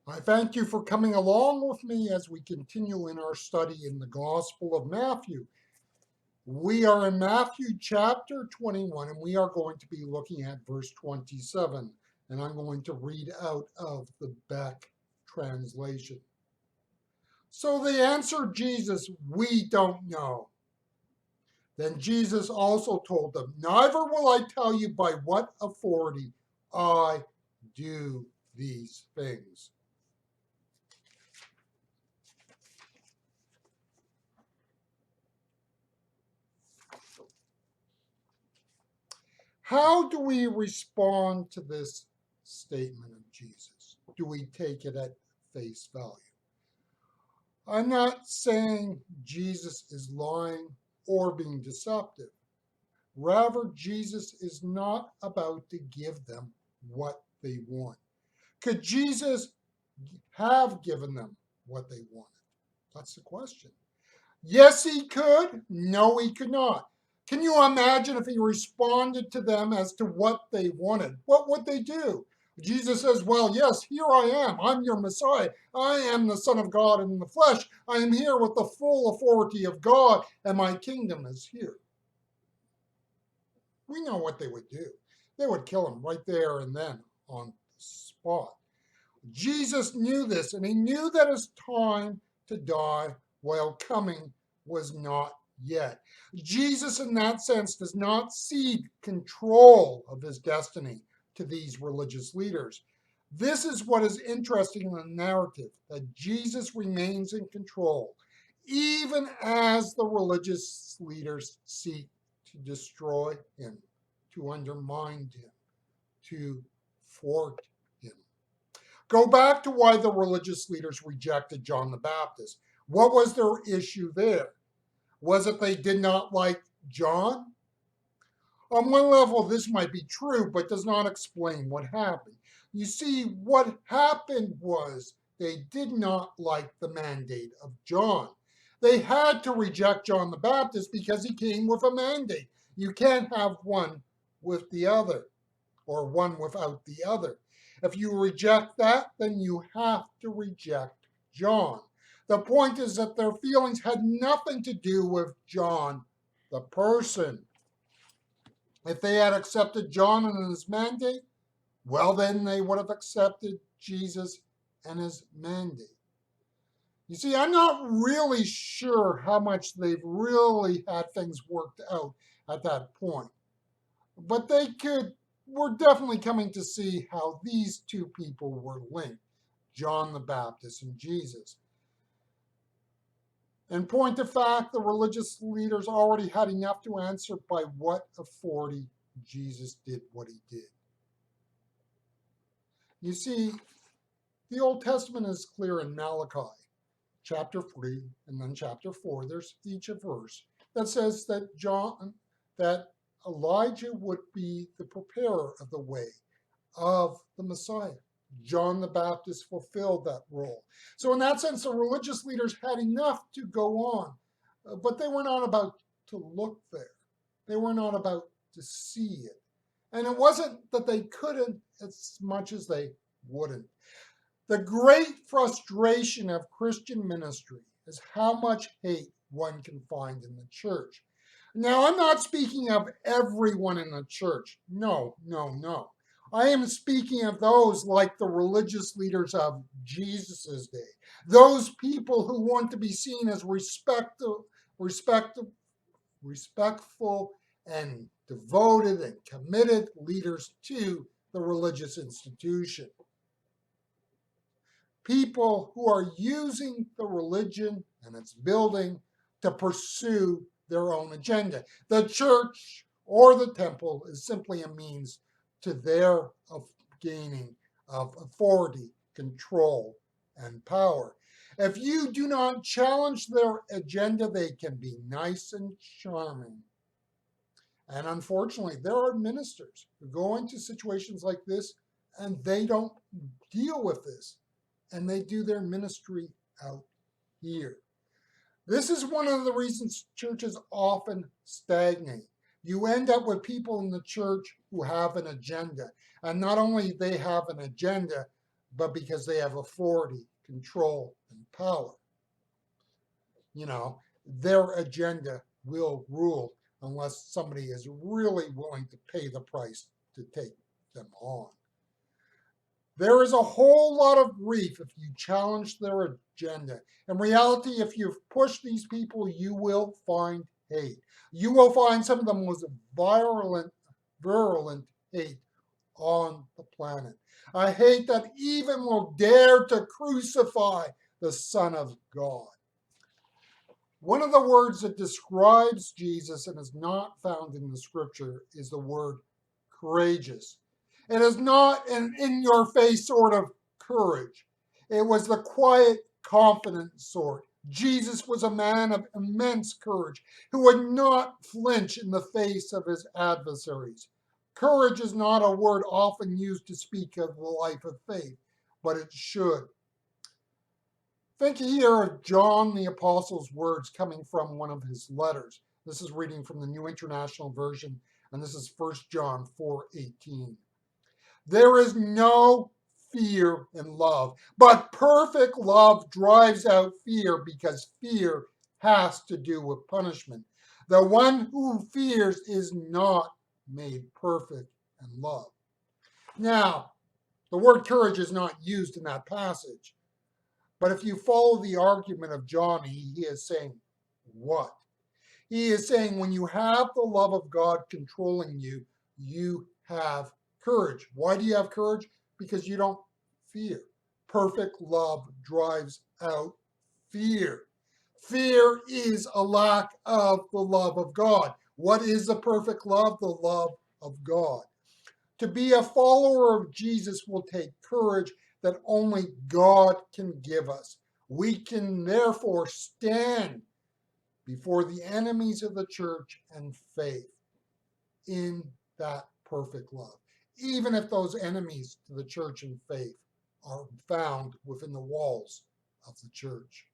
I thank you for coming along with me as we continue in our study in the Gospel of Matthew. We are in Matthew chapter 21, and we are going to be looking at verse 27. And I'm going to read out of the Beck translation. So they answered Jesus, "We don't know." Then Jesus also told them, "Neither will I tell you by what authority I do these things." How do we respond to this statement of Jesus? Do we take it at face value? I'm not saying Jesus is lying or being deceptive. Rather, Jesus is not about to give them what they want. Could Jesus have given them what they wanted? That's the question. Yes, he could. No, he could not. Can you imagine if he responded to them as to what they wanted? What would they do? Jesus says, "Well, yes, here I am. I'm your Messiah. I am the Son of God in the flesh. I am here with the full authority of God, and my kingdom is here." We know what they would do. They would kill him right there and then on the spot. Jesus knew this, and he knew that his time to die while coming was not yet. Jesus, in that sense, does not cede control of his destiny to these religious leaders. This is what is interesting in the narrative, that Jesus remains in control, even as the religious leaders seek to destroy him, to undermine him, to thwart him. Go back to why the religious leaders rejected John the Baptist. What was their issue there? Was it they did not like John? On one level, this might be true, but does not explain what happened. You see, what happened was they did not like the mandate of John. They had to reject John the Baptist because he came with a mandate. You can't have one with the other, or one without the other. If you reject that, then you have to reject John. The point is that their feelings had nothing to do with John, the person. If they had accepted John and his mandate, well, then they would have accepted Jesus and his mandate. You see, I'm not really sure how much they've really had things worked out at that point. But we're definitely coming to see how these two people were linked, John the Baptist and Jesus. In point of fact, the religious leaders already had enough to answer by what authority Jesus did what he did. You see, the Old Testament is clear in Malachi, chapter 3, and then chapter 4. There's each a verse that says that Elijah would be the preparer of the way of the Messiah. John the Baptist fulfilled that role. So, in that sense, the religious leaders had enough to go on, but they were not about to look there. They were not about to see it. And it wasn't that they couldn't as much as they wouldn't. The great frustration of Christian ministry is how much hate one can find in the church. Now, I'm not speaking of everyone in the church. No, no, no. I am speaking of those like the religious leaders of Jesus' day, those people who want to be seen as respectful and devoted and committed leaders to the religious institution. People who are using the religion and its building to pursue their own agenda. The church or the temple is simply a means to their gaining of authority, control, and power. If you do not challenge their agenda, they can be nice and charming. And unfortunately, there are ministers who go into situations like this and they don't deal with this, and they do their ministry out here. This is one of the reasons churches often stagnate. You end up with people in the church who have an agenda. And not only they have an agenda, but because they have authority, control, and power. You know, their agenda will rule unless somebody is really willing to pay the price to take them on. There is a whole lot of grief if you challenge their agenda. In reality, if you push these people, you will find hate. You will find some of the most virulent hate on the planet. A hate that even will dare to crucify the Son of God. One of the words that describes Jesus and is not found in the scripture is the word courageous. It is not an in your face sort of courage. It was the quiet, confident sort. Jesus was a man of immense courage who would not flinch in the face of his adversaries. Courage is not a word often used to speak of the life of faith, but it should. Think here of John the Apostle's words coming from one of his letters. This is reading from the New International Version, and this is 1 John 4:18. There is no fear in love, but perfect love drives out fear because fear has to do with punishment. The one who fears is not made perfect in love. Now, the word courage is not used in that passage. But if you follow the argument of John, he is saying what? He is saying when you have the love of God controlling you, you have courage. Why do you have courage? Because you don't fear. Perfect love drives out fear. Fear is a lack of the love of God. What is the perfect love? The love of God. To be a follower of Jesus will take courage that only God can give us. We can therefore stand before the enemies of the church and faith in that perfect love, even if those enemies to the church and faith are found within the walls of the church.